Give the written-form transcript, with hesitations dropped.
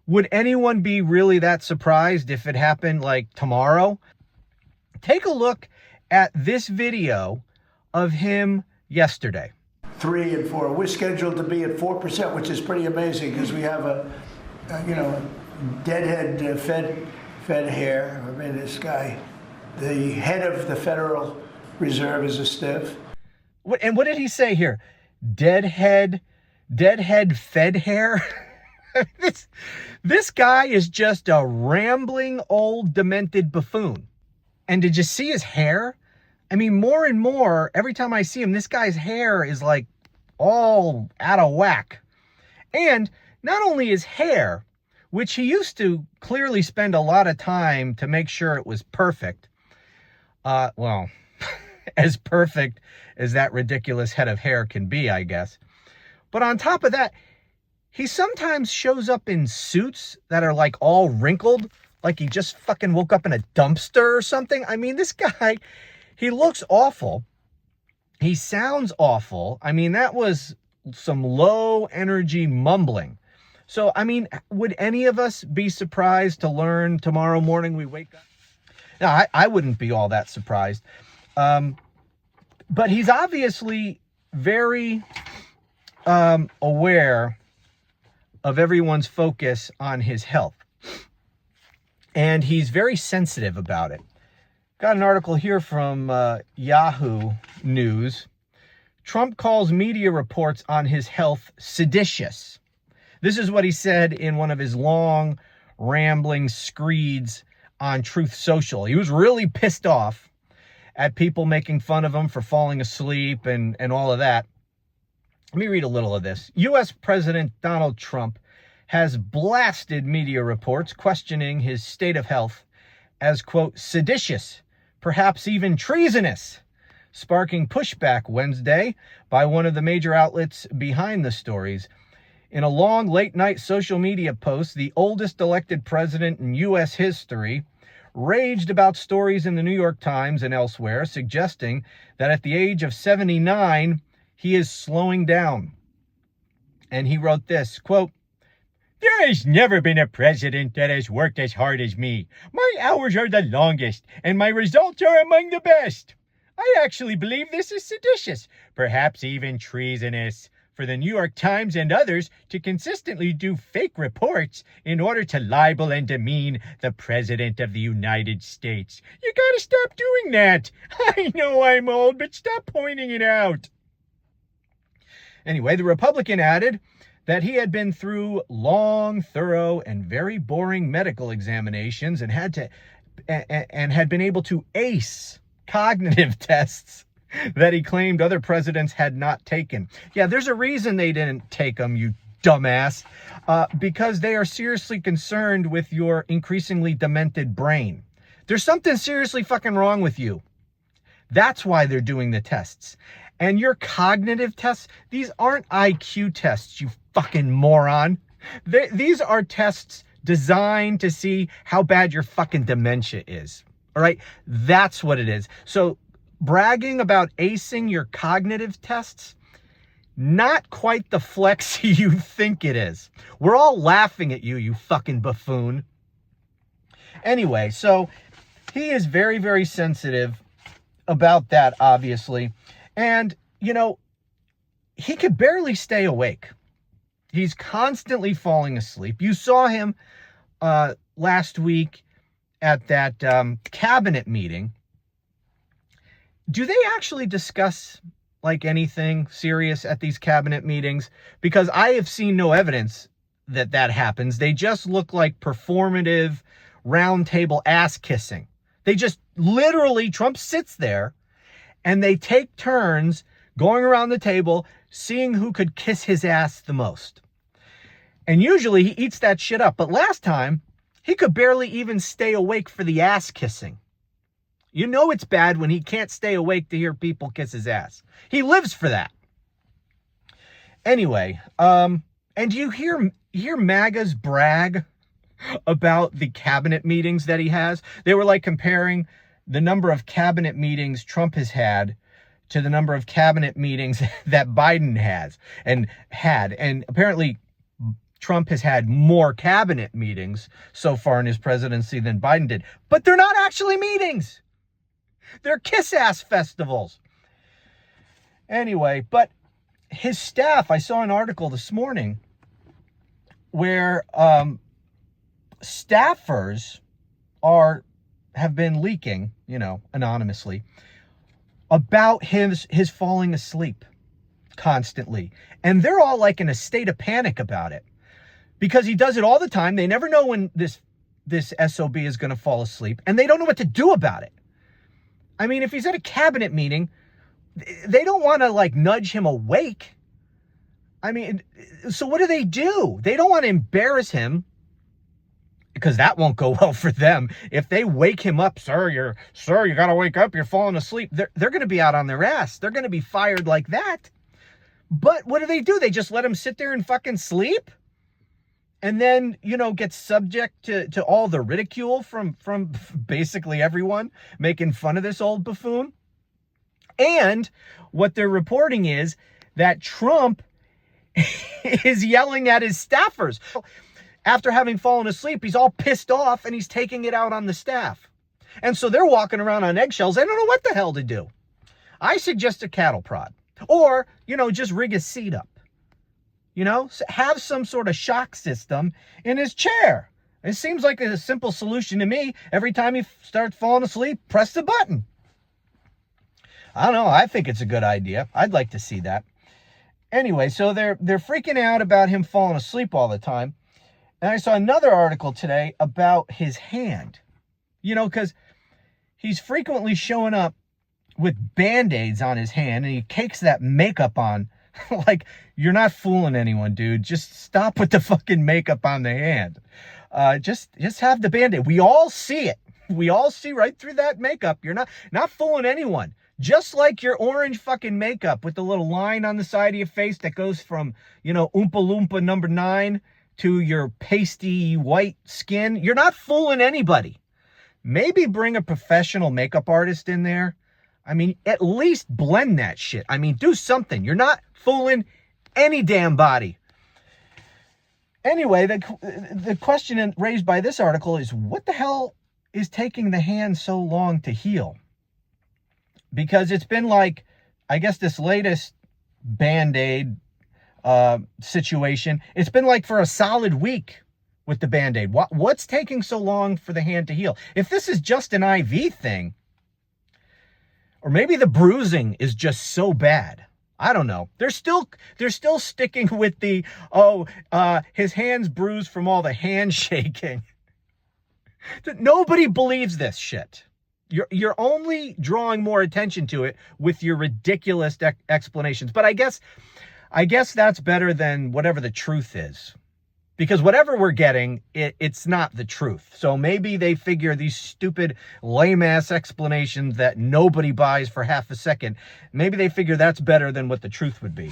Would anyone be really that surprised if it happened like tomorrow? Take a look at this video of him yesterday. 3 and 4. We're scheduled to be at 4%, which is pretty amazing because we have a deadhead Fed hair. I mean, this guy, the head of the Federal Reserve, is a stiff. And what did he say here? Deadhead Fed hair? This guy is just a rambling old demented buffoon. And did you see his hair? I mean, more and more, every time I see him, this guy's hair is like all out of whack. And not only his hair, which he used to clearly spend a lot of time to make sure it was perfect. Well, as perfect as that ridiculous head of hair can be, I guess. But on top of that, he sometimes shows up in suits that are like all wrinkled, like he just fucking woke up in a dumpster or something. I mean, this guy, he looks awful. He sounds awful. I mean, that was some low energy mumbling. So, I mean, would any of us be surprised to learn tomorrow morning we wake up? No, I wouldn't be all that surprised. But he's obviously very aware of everyone's focus on his health. And he's very sensitive about it. Got an article here from Yahoo News. Trump calls media reports on his health seditious. This is what he said in one of his long, rambling screeds on Truth Social. He was really pissed off at people making fun of him for falling asleep and all of that. Let me read a little of this. U.S. President Donald Trump has blasted media reports questioning his state of health as, quote, seditious, perhaps even treasonous, sparking pushback Wednesday by one of the major outlets behind the stories. In a long late-night social media post, the oldest elected president in U.S. history raged about stories in the New York Times and elsewhere, suggesting that at the age of 79, he is slowing down. And he wrote this, quote, "There has never been a president that has worked as hard as me. My hours are the longest, and my results are among the best. I actually believe this is seditious, perhaps even treasonous, for the New York Times and others to consistently do fake reports in order to libel and demean the President of the United States. You gotta stop doing that. I know I'm old, but stop pointing it out." Anyway, the Republican added that he had been through long, thorough, and very boring medical examinations and had been able to ace cognitive tests that he claimed other presidents had not taken. Yeah, there's a reason they didn't take them, you dumbass, because they are seriously concerned with your increasingly demented brain. There's something seriously fucking wrong with you. That's why they're doing the tests. And your cognitive tests, these aren't IQ tests, you fucking moron. These are tests designed to see how bad your fucking dementia is. All right? That's what it is. So bragging about acing your cognitive tests, not quite the flex you think it is. We're all laughing at you, you fucking buffoon. Anyway, so he is very, very sensitive about that, obviously. And, you know, he could barely stay awake. He's constantly falling asleep. You saw him last week at that cabinet meeting. Do they actually discuss like anything serious at these cabinet meetings? Because I have seen no evidence that that happens. They just look like performative round table ass kissing. They just literally, Trump sits there and they take turns going around the table, seeing who could kiss his ass the most. And usually he eats that shit up. But last time, he could barely even stay awake for the ass kissing. You know it's bad when he can't stay awake to hear people kiss his ass. He lives for that. Anyway, and you hear MAGAs brag about the cabinet meetings that he has? They were like comparing the number of cabinet meetings Trump has had to the number of cabinet meetings that Biden has and had. And apparently Trump has had more cabinet meetings so far in his presidency than Biden did. But they're not actually meetings. They're kiss-ass festivals. Anyway, but his staff, I saw an article this morning where staffers have been leaking, anonymously, about his falling asleep constantly. And they're all like in a state of panic about it because he does it all the time. They never know when this SOB is going to fall asleep, and they don't know what to do about it. I mean, if he's at a cabinet meeting, they don't want to like nudge him awake. I mean, so what do? They don't want to embarrass him, because that won't go well for them. If they wake him up, sir, you got to wake up. You're falling asleep. They're going to be out on their ass. They're going to be fired like that. But what do? They just let him sit there and fucking sleep? And then, get subject to all the ridicule from basically everyone making fun of this old buffoon. And what they're reporting is that Trump is yelling at his staffers. After having fallen asleep, he's all pissed off and he's taking it out on the staff. And so they're walking around on eggshells. They don't know what the hell to do. I suggest a cattle prod. Or, just rig his seat up. Have some sort of shock system in his chair. It seems like a simple solution to me. Every time he starts falling asleep, press the button. I don't know. I think it's a good idea. I'd like to see that. Anyway, so they're freaking out about him falling asleep all the time. And I saw another article today about his hand. Because he's frequently showing up with Band-Aids on his hand, and he cakes that makeup on. Like, you're not fooling anyone, dude. Just stop with the fucking makeup on the hand. Just have the Band-Aid. We all see it. We all see right through that makeup. You're not fooling anyone. Just like your orange fucking makeup with the little line on the side of your face that goes from, Oompa Loompa number 9 to your pasty white skin. You're not fooling anybody. Maybe bring a professional makeup artist in there. I mean, at least blend that shit. I mean, do something. You're not fooling any damn body. Anyway, the question raised by this article is, what the hell is taking the hand so long to heal? Because it's been like, I guess this latest Band-Aid situation, it's been like for a solid week with the Band-Aid. What's taking so long for the hand to heal? If this is just an IV thing, or maybe the bruising is just so bad. I don't know. They're still sticking with the, his hand's bruised from all the handshaking. Nobody believes this shit. You're only drawing more attention to it with your ridiculous explanations. But I guess that's better than whatever the truth is. Because whatever we're getting, it's not the truth. So maybe they figure these stupid, lame-ass explanations that nobody buys for half a second, maybe they figure that's better than what the truth would be.